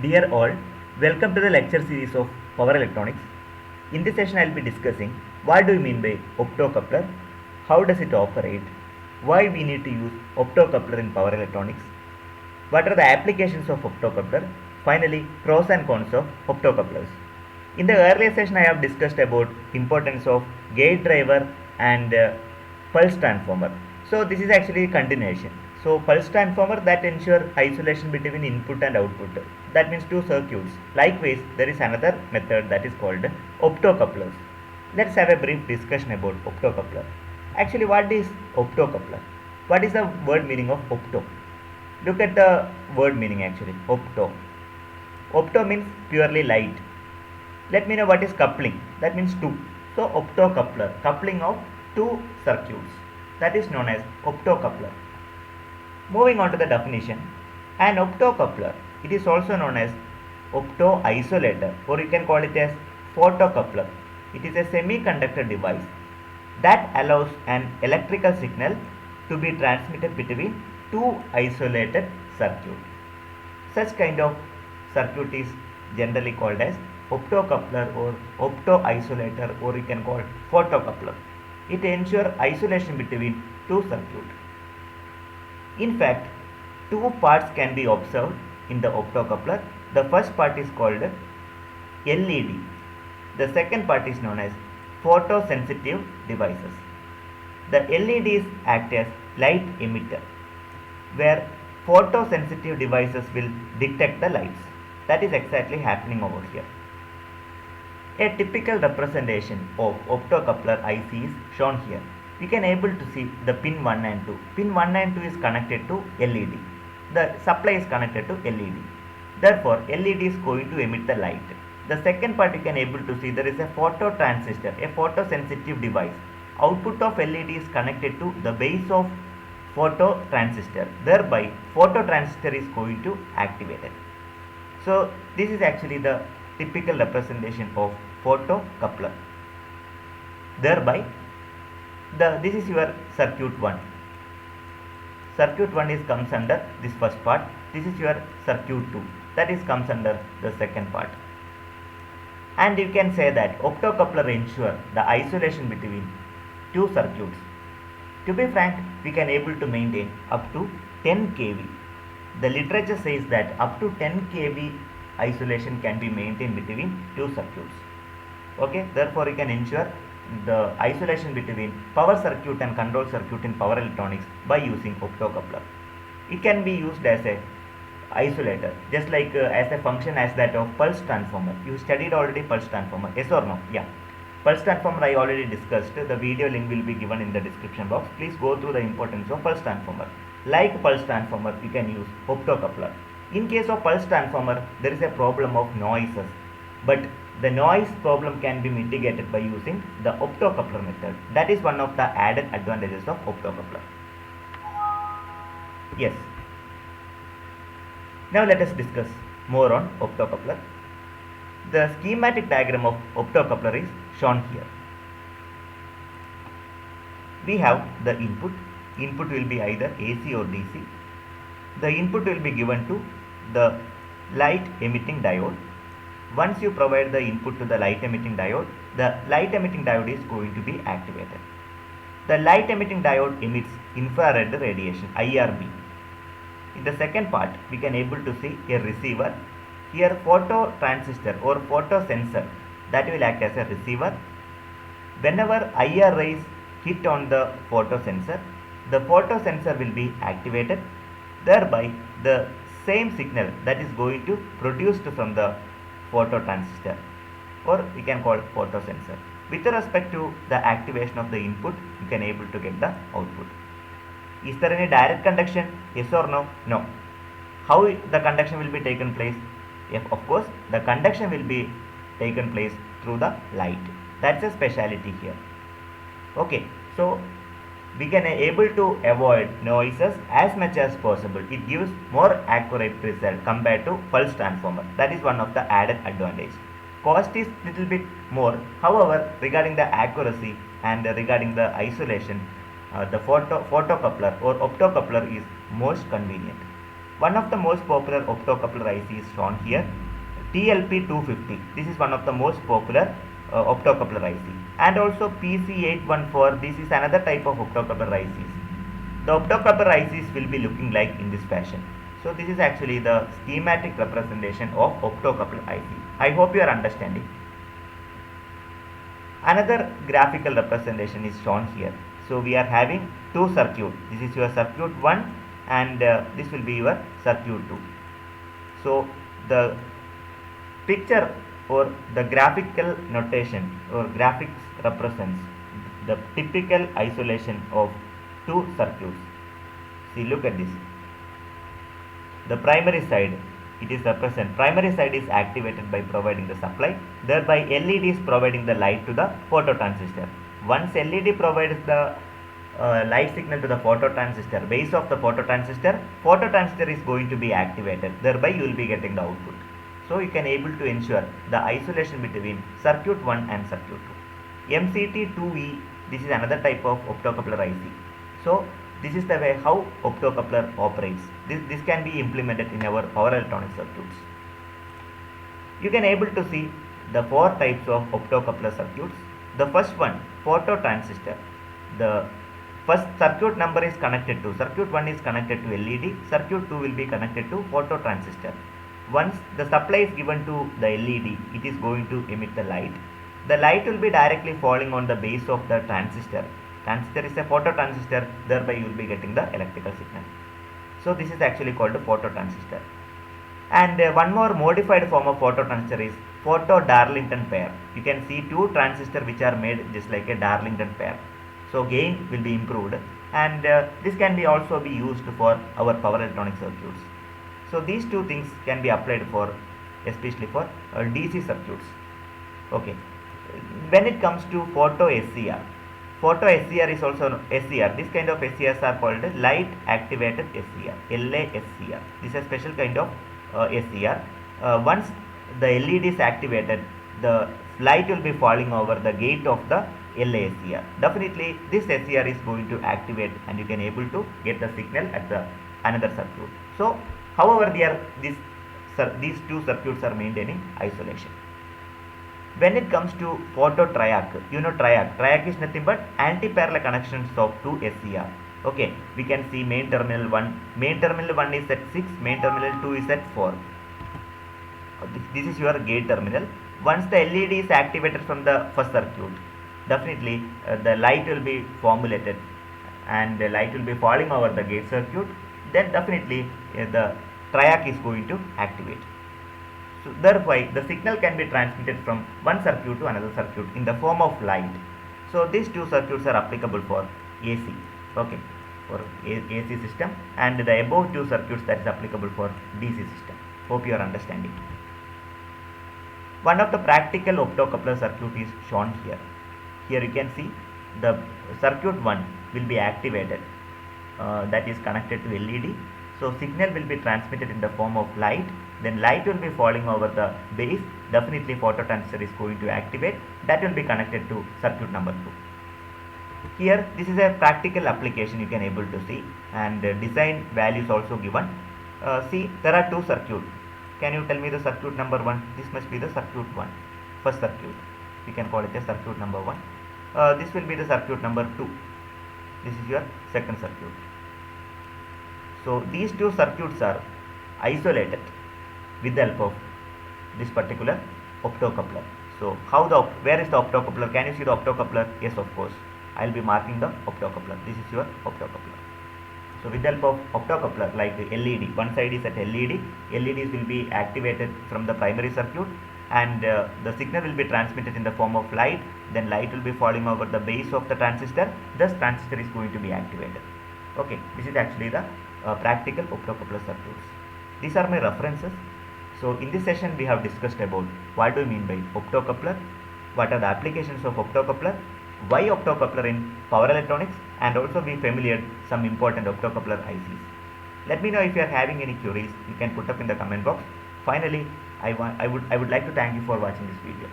Dear all, welcome to the lecture series of power electronics. In this session I will be discussing what do you mean by optocoupler, how does it operate, why we need to use optocoupler in power electronics, what are the applications of optocoupler, finally pros and cons of optocouplers. In the earlier session I have discussed about importance of gate driver and pulse transformer. So this is actually a continuation. So pulse transformer that ensure isolation between input and output. That means two circuits. Likewise, there is another method that is called optocouplers. Let's have a brief discussion about optocoupler. Actually, what is optocoupler? What is the word meaning of opto? Look at the word meaning actually. Opto. Opto means purely light. Let me know what is coupling. That means two. So optocoupler, coupling of two circuits. That is known as optocoupler. Moving on to the definition, an optocoupler, it is also known as optoisolator, or you can call it as photocoupler. It is a semiconductor device that allows an electrical signal to be transmitted between two isolated circuits. Such kind of circuit is generally called as optocoupler or optoisolator, or you can call it photocoupler. It ensures isolation between two circuits. In fact, two parts can be observed in the optocoupler. The first part is called LED. The second part is known as photosensitive devices. The LEDs act as light emitter, where photosensitive devices will detect the lights. That is exactly happening over here. A typical representation of optocoupler IC is shown here. We can able to see the pin 1 and 2. Pin 1 and 2 is connected to LED. The supply is connected to LED. Therefore, LED is going to emit the light. The second part you can able to see there is a phototransistor, a photosensitive device. Output of LED is connected to the base of phototransistor. Thereby, phototransistor is going to activate it. So, this is actually the typical representation of photocoupler. Thereby, this is your circuit 1. Circuit 1 is comes under this first part. This is your circuit 2. That is comes under the second part. And you can say that optocoupler ensure the isolation between two circuits. To be frank, we can able to maintain up to 10 kV. The literature says that up to 10 kV isolation can be maintained between two circuits. Okay, therefore you can ensure the isolation between power circuit and control circuit in power electronics by using optocoupler. It can be used as a isolator, just like as a function as that of pulse transformer. You studied already pulse transformer, yes or no? Yeah. Pulse transformer I already discussed. The video link will be given in the description box. Please go through the importance of pulse transformer. Like pulse transformer, you can use optocoupler. In case of pulse transformer, there is a problem of noises, but the noise problem can be mitigated by using the optocoupler method. That is one of the added advantages of optocoupler. Yes. Now let us discuss more on optocoupler. The schematic diagram of optocoupler is shown here. We have the input. Input will be either AC or DC. The input will be given to the light emitting diode. Once you provide the input to the light emitting diode, the light emitting diode is going to be activated. The light emitting diode emits infrared radiation, IRB. In the second part, we can able to see a receiver. Here phototransistor or photosensor that will act as a receiver. Whenever IR rays hit on the photosensor will be activated. Thereby, the same signal that is going to produced from the phototransistor, or we can call it photosensor. With respect to the activation of the input, you can able to get the output. Is there any direct conduction? Yes or no? No. How the conduction will be taken place? Yes, of course, the conduction will be taken place through the light. That's a speciality here. Okay, so we can able to avoid noises as much as possible. It gives more accurate result compared to pulse transformer. That is one of the added advantage. Cost is little bit more. However, regarding the accuracy and regarding the isolation, the photocoupler or optocoupler is most convenient. One of the most popular optocoupler IC is shown here, TLP250. This is one of the most popular optocoupler IC, and also PC814. This is another type of optocoupler ICs. The optocoupler ICs will be looking like in this fashion. So this is actually the schematic representation of optocoupler IC. I hope you are understanding. Another graphical representation is shown here. So we are having two circuits. This is your circuit 1 and this will be your circuit 2. So the picture or the graphical notation or graphics represents the typical isolation of two circuits. See, look at this. The primary side, it is represent. Primary side is activated by providing the supply. Thereby LED is providing the light to the phototransistor. Once LED provides the light signal to the phototransistor, base of the phototransistor is going to be activated. Thereby you will be getting the output. So you can able to ensure the isolation between circuit 1 and circuit 2. MCT2E, this is another type of optocoupler IC. So this is the way how optocoupler operates. This can be implemented in our power electronic circuits. You can able to see the four types of optocoupler circuits. The first one, phototransistor. The first circuit number is connected to, circuit 1 is connected to LED, circuit 2 will be connected to phototransistor. Once the supply is given to the LED, it is going to emit the light. The light will be directly falling on the base of the transistor. Transistor is a phototransistor, thereby you will be getting the electrical signal. So this is actually called a phototransistor. And one more modified form of phototransistor is photo-Darlington pair. You can see two transistors which are made just like a Darlington pair. So gain will be improved, and this can be also be used for our power electronic circuits. So these two things can be applied for, especially for DC circuits. Okay. When it comes to photo SCR is also SCR. This kind of SCRs are called light activated SCR, LASCR. This is a special kind of SCR. Once the LED is activated, the light will be falling over the gate of the LASCR. Definitely this SCR is going to activate and you can able to get the signal at the another circuit. So however these two circuits are maintaining isolation. When it comes to photo triac, you know triac is nothing but anti-parallel connections of two SCR. Okay, we can see main terminal 1 is at 6, main terminal 2 is at 4. This is your gate terminal. Once the LED is activated from the first circuit, definitely the light will be formulated and the light will be falling over the gate circuit. Then definitely the triac is going to activate. So thereby the signal can be transmitted from one circuit to another circuit in the form of light. So these two circuits are applicable for AC, okay, for AC system, and the above two circuits that is applicable for DC system. Hope you are understanding. One of the practical optocoupler circuit is shown here. Here you can see the circuit 1 will be activated, that is connected to LED. So signal will be transmitted in the form of light, then light will be falling over the base. Definitely phototransistor is going to activate, that will be connected to circuit number 2. Here this is a practical application you can able to see, and design values also given. See, there are two circuits. Can you tell me the circuit number 1? This must be the circuit 1, first circuit. We can call it a circuit number 1. This will be the circuit number 2. This is your second circuit. So these two circuits are isolated with the help of this particular optocoupler. So where is the optocoupler? Can you see the optocoupler? Yes, of course. I will be marking the optocoupler. This is your optocoupler. So with the help of optocoupler, like the LED, one side is at LED. LEDs will be activated from the primary circuit, and the signal will be transmitted in the form of light. Then light will be falling over the base of the transistor. Thus transistor is going to be activated. Okay, this is actually the practical optocoupler circuits. These are my references. So in this session we have discussed about what do we mean by optocoupler, what are the applications of optocoupler, why optocoupler in power electronics, and also be familiar some important optocoupler ICs. Let me know if you are having any queries. You can put up in the comment box. Finally, I would like to thank you for watching this video.